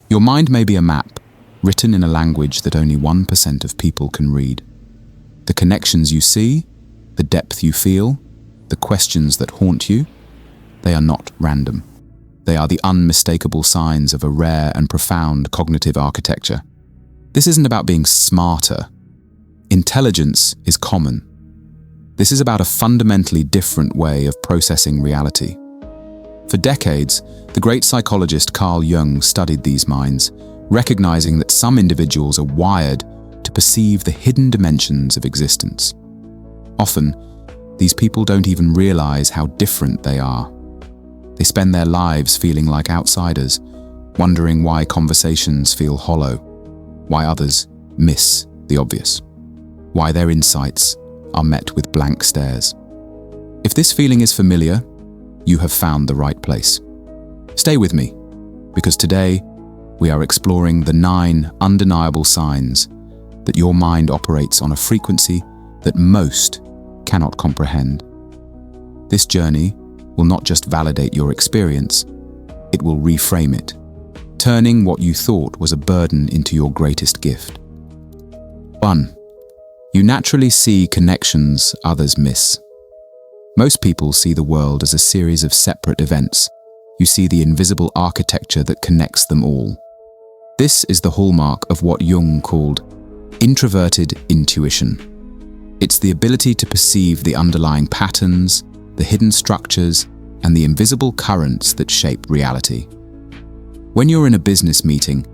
Your mind may be a map, written in a language that only 1% of people can read. The connections you see, the depth you feel, the questions that haunt you, they are not random. They are the unmistakable signs of a rare and profound cognitive architecture. This isn't about being smarter. Intelligence is common. This is about a fundamentally different way of processing reality. For decades, the great psychologist Carl Jung studied these minds, recognizing that some individuals are wired to perceive the hidden dimensions of existence. Often, these people don't even realize how different they are. They spend their lives feeling like outsiders, wondering why conversations feel hollow, why others miss the obvious, why their insights are met with blank stares. If this feeling is familiar, you have found the right place. Stay with me, because today we are exploring the 9 undeniable signs that your mind operates on a frequency that most cannot comprehend. This journey will not just validate your experience, it will reframe it, turning what you thought was a burden into your greatest gift. 1. You naturally see connections others miss. Most people see the world as a series of separate events. You see the invisible architecture that connects them all. This is the hallmark of what Jung called Introverted Intuition. It's the ability to perceive the underlying patterns, the hidden structures, and the invisible currents that shape reality. When you're in a business meeting,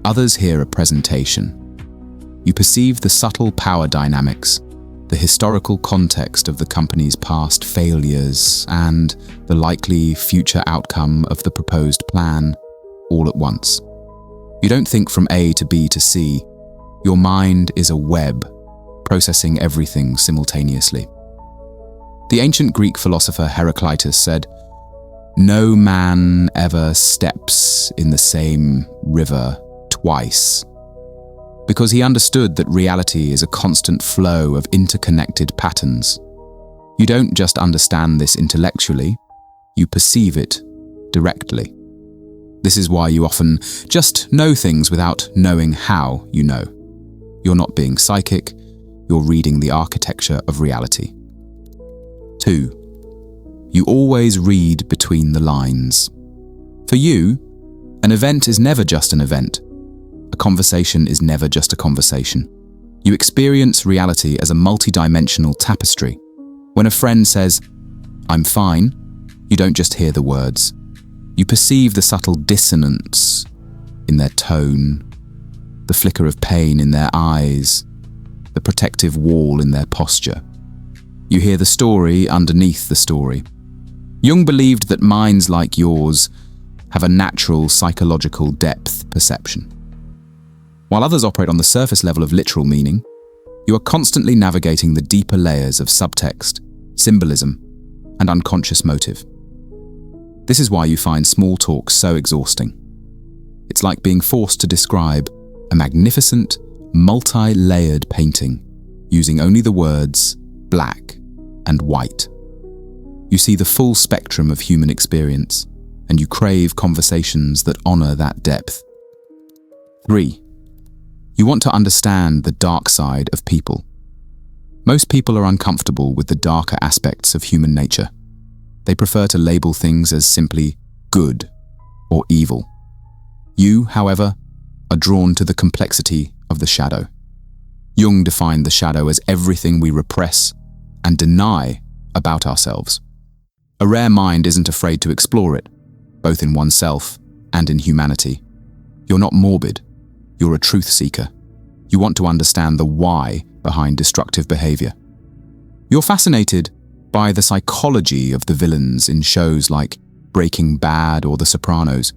others hear a presentation. You perceive the subtle power dynamics, the historical context of the company's past failures, and the likely future outcome of the proposed plan, all at once. You don't think from A to B to C. Your mind is a web, processing everything simultaneously. The ancient Greek philosopher Heraclitus said, "No man ever steps in the same river twice," because he understood that reality is a constant flow of interconnected patterns. You don't just understand this intellectually, you perceive it directly. This is why you often just know things without knowing how you know. You're not being psychic, you're reading the architecture of reality. 2. You always read between the lines. For you, an event is never just an event. A conversation is never just a conversation. You experience reality as a multidimensional tapestry. When a friend says, "I'm fine," you don't just hear the words. You perceive the subtle dissonance in their tone, the flicker of pain in their eyes, the protective wall in their posture. You hear the story underneath the story. Jung believed that minds like yours have a natural psychological depth perception. While others operate on the surface level of literal meaning, you are constantly navigating the deeper layers of subtext, symbolism, and unconscious motive. This is why you find small talk so exhausting. It's like being forced to describe a magnificent, multi-layered painting using only the words black and white. You see the full spectrum of human experience, and you crave conversations that honor that depth. 3. You want to understand the dark side of people. Most people are uncomfortable with the darker aspects of human nature. They prefer to label things as simply good or evil. You, however, are drawn to the complexity of the shadow. Jung defined the shadow as everything we repress and deny about ourselves. A rare mind isn't afraid to explore it, both in oneself and in humanity. You're not morbid, you're a truth seeker. You want to understand the why behind destructive behavior. You're fascinated by the psychology of the villains in shows like Breaking Bad or The Sopranos,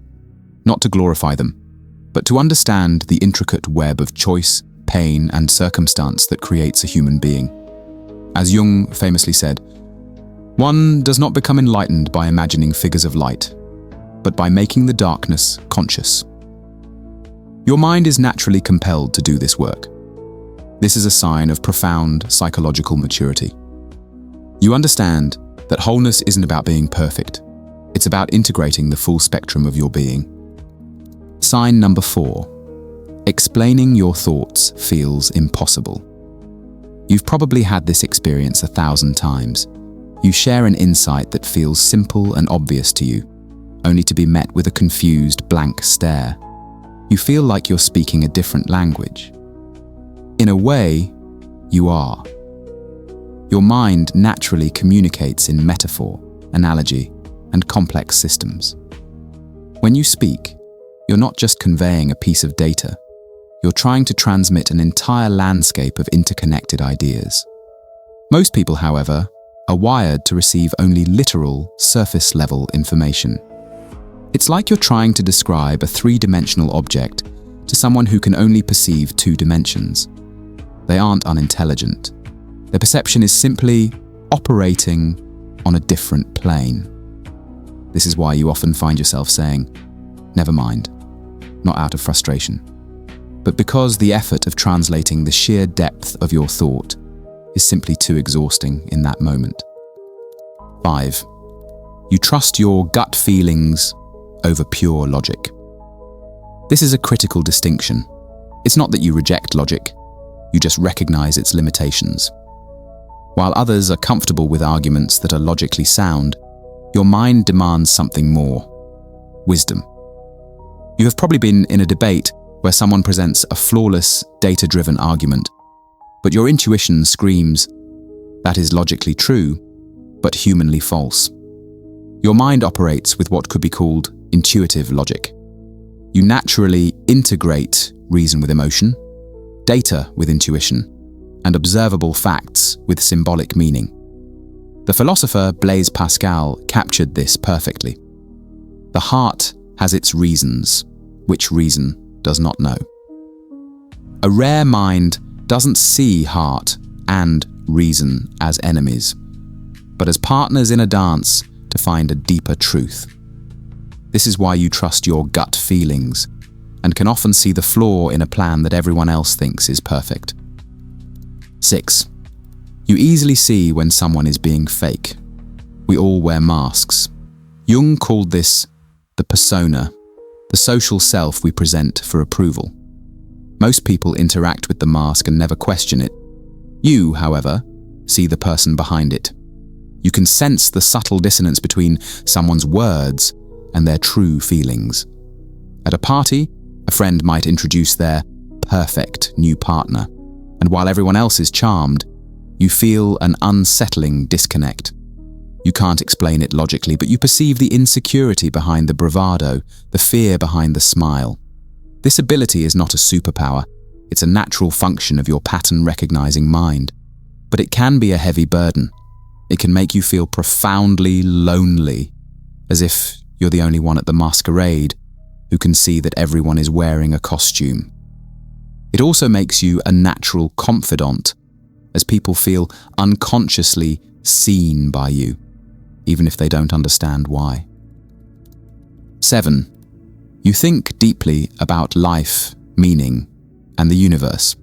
not to glorify them, but to understand the intricate web of choice, pain, and circumstance that creates a human being. As Jung famously said, "One does not become enlightened by imagining figures of light, but by making the darkness conscious." Your mind is naturally compelled to do this work. This is a sign of profound psychological maturity. You understand that wholeness isn't about being perfect. It's about integrating the full spectrum of your being. Sign number 4. Explaining your thoughts feels impossible. You've probably had this experience 1,000 times. You share an insight that feels simple and obvious to you, only to be met with a confused, blank stare. You feel like you're speaking a different language. In a way, you are. Your mind naturally communicates in metaphor, analogy, and complex systems. When you speak, you're not just conveying a piece of data. You're trying to transmit an entire landscape of interconnected ideas. Most people, however, are wired to receive only literal, surface-level information. It's like you're trying to describe a 3-dimensional object to someone who can only perceive 2 dimensions. They aren't unintelligent. Their perception is simply operating on a different plane. This is why you often find yourself saying, "Never mind," not out of frustration, but because the effort of translating the sheer depth of your thought is simply too exhausting in that moment. 5. You trust your gut feelings over pure logic. This is a critical distinction. It's not that you reject logic, you just recognize its limitations. While others are comfortable with arguments that are logically sound, your mind demands something more: wisdom. You have probably been in a debate where someone presents a flawless, data-driven argument, but your intuition screams, "That is logically true, but humanly false." Your mind operates with what could be called intuitive logic. You naturally integrate reason with emotion, data with intuition, and observable facts with symbolic meaning. The philosopher Blaise Pascal captured this perfectly. The heart has its reasons, which reason does not know. A rare mind doesn't see heart and reason as enemies, but as partners in a dance to find a deeper truth. This is why you trust your gut feelings and can often see the flaw in a plan that everyone else thinks is perfect. 6. You easily see when someone is being fake. We all wear masks. Jung called this the persona, the social self we present for approval. Most people interact with the mask and never question it. You, however, see the person behind it. You can sense the subtle dissonance between someone's words and their true feelings. At a party, a friend might introduce their perfect new partner, and while everyone else is charmed, you feel an unsettling disconnect. You can't explain it logically, but you perceive the insecurity behind the bravado, the fear behind the smile. This ability is not a superpower, it's a natural function of your pattern-recognizing mind. But it can be a heavy burden. It can make you feel profoundly lonely, as if you're the only one at the masquerade who can see that everyone is wearing a costume. It also makes you a natural confidant, as people feel unconsciously seen by you, even if they don't understand why. 7. You think deeply about life, meaning, and the universe.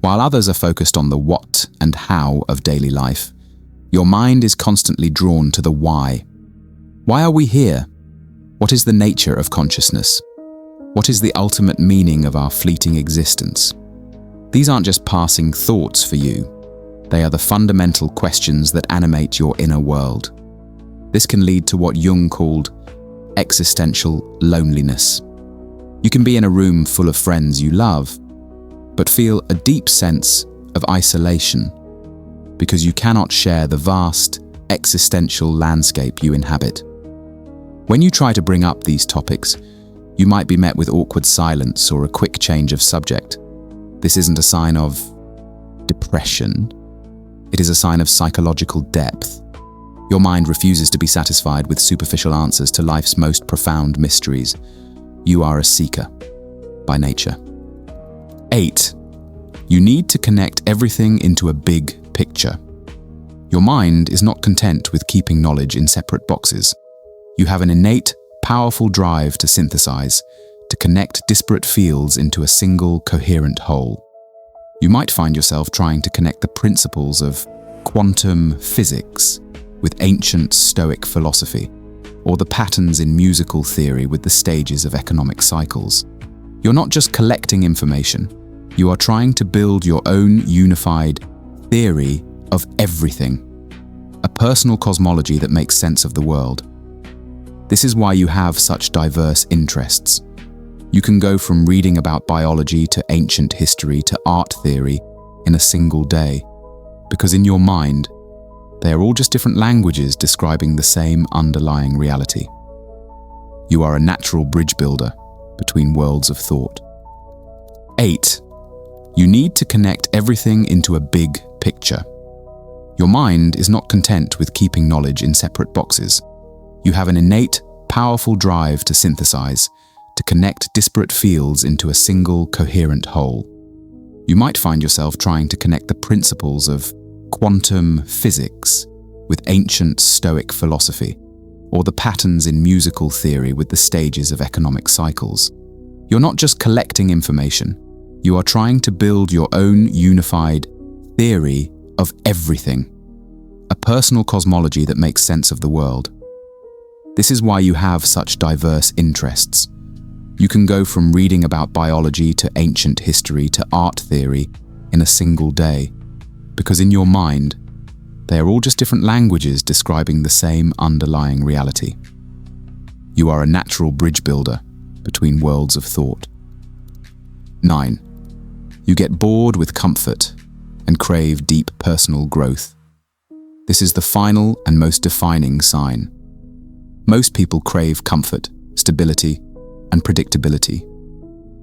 While others are focused on the what and how of daily life, your mind is constantly drawn to the why. Why are we here? What is the nature of consciousness? What is the ultimate meaning of our fleeting existence? These aren't just passing thoughts for you. They are the fundamental questions that animate your inner world. This can lead to what Jung called existential loneliness. You can be in a room full of friends you love, but feel a deep sense of isolation because you cannot share the vast existential landscape you inhabit. When you try to bring up these topics, you might be met with awkward silence or a quick change of subject. This isn't a sign of depression. It is a sign of psychological depth. Your mind refuses to be satisfied with superficial answers to life's most profound mysteries. You are a seeker by nature. 8. You need to connect everything into a big picture. Your mind is not content with keeping knowledge in separate boxes. You have an innate, powerful drive to synthesize, to connect disparate fields into a single, coherent whole. You might find yourself trying to connect the principles of quantum physics with ancient Stoic philosophy, or the patterns in musical theory with the stages of economic cycles. You're not just collecting information, you are trying to build your own unified theory of everything, a personal cosmology that makes sense of the world. This is why you have such diverse interests. You can go from reading about biology to ancient history to art theory in a single day, because in your mind, they are all just different languages describing the same underlying reality. You are a natural bridge builder between worlds of thought. 8. You need to connect everything into a big picture. Your mind is not content with keeping knowledge in separate boxes. You have an innate, powerful drive to synthesize, to connect disparate fields into a single, coherent whole. You might find yourself trying to connect the principles of quantum physics with ancient Stoic philosophy, or the patterns in musical theory with the stages of economic cycles. You're not just collecting information, you are trying to build your own unified theory of everything, a personal cosmology that makes sense of the world. This is why you have such diverse interests. You can go from reading about biology to ancient history to art theory in a single day, because in your mind, they are all just different languages describing the same underlying reality. You are a natural bridge builder between worlds of thought. 9. You get bored with comfort and crave deep personal growth. This is the final and most defining sign. Most people crave comfort, stability, and predictability.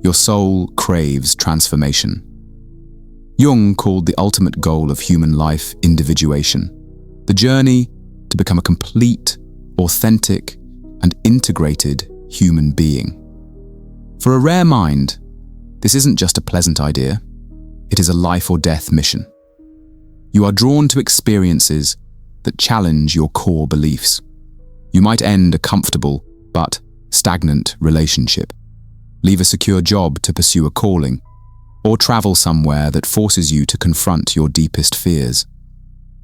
Your soul craves transformation. Jung called the ultimate goal of human life individuation, the journey to become a complete, authentic, and integrated human being. For a rare mind, this isn't just a pleasant idea, it is a life or death mission. You are drawn to experiences that challenge your core beliefs. You might end a comfortable but stagnant relationship, leave a secure job to pursue a calling, or travel somewhere that forces you to confront your deepest fears.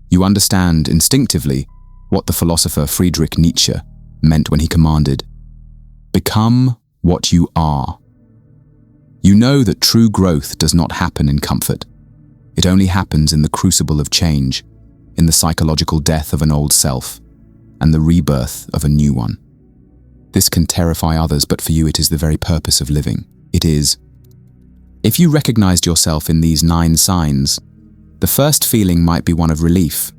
You understand instinctively what the philosopher Friedrich Nietzsche meant when he commanded, "Become what you are." You know that true growth does not happen in comfort. It only happens in the crucible of change, in the psychological death of an old self, and the rebirth of a new one. This can terrify others, but for you it is the very purpose of living. It is. If you recognized yourself in these 9 signs, the first feeling might be one of relief,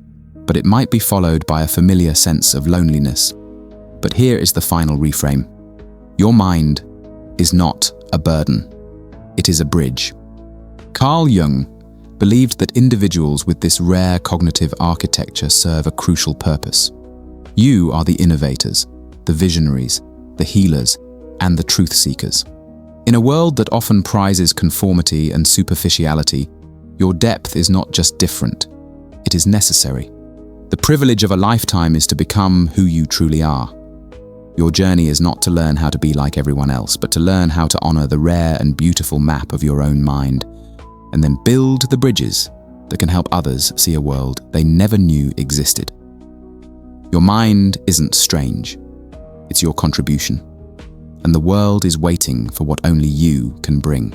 but it might be followed by a familiar sense of loneliness. But here is the final reframe. Your mind is not a burden. It is a bridge. Carl Jung believed that individuals with this rare cognitive architecture serve a crucial purpose. You are the innovators, the visionaries, the healers, and the truth seekers. In a world that often prizes conformity and superficiality, your depth is not just different, it is necessary. The privilege of a lifetime is to become who you truly are. Your journey is not to learn how to be like everyone else, but to learn how to honor the rare and beautiful map of your own mind, and then build the bridges that can help others see a world they never knew existed. Your mind isn't strange, it's your contribution, and the world is waiting for what only you can bring.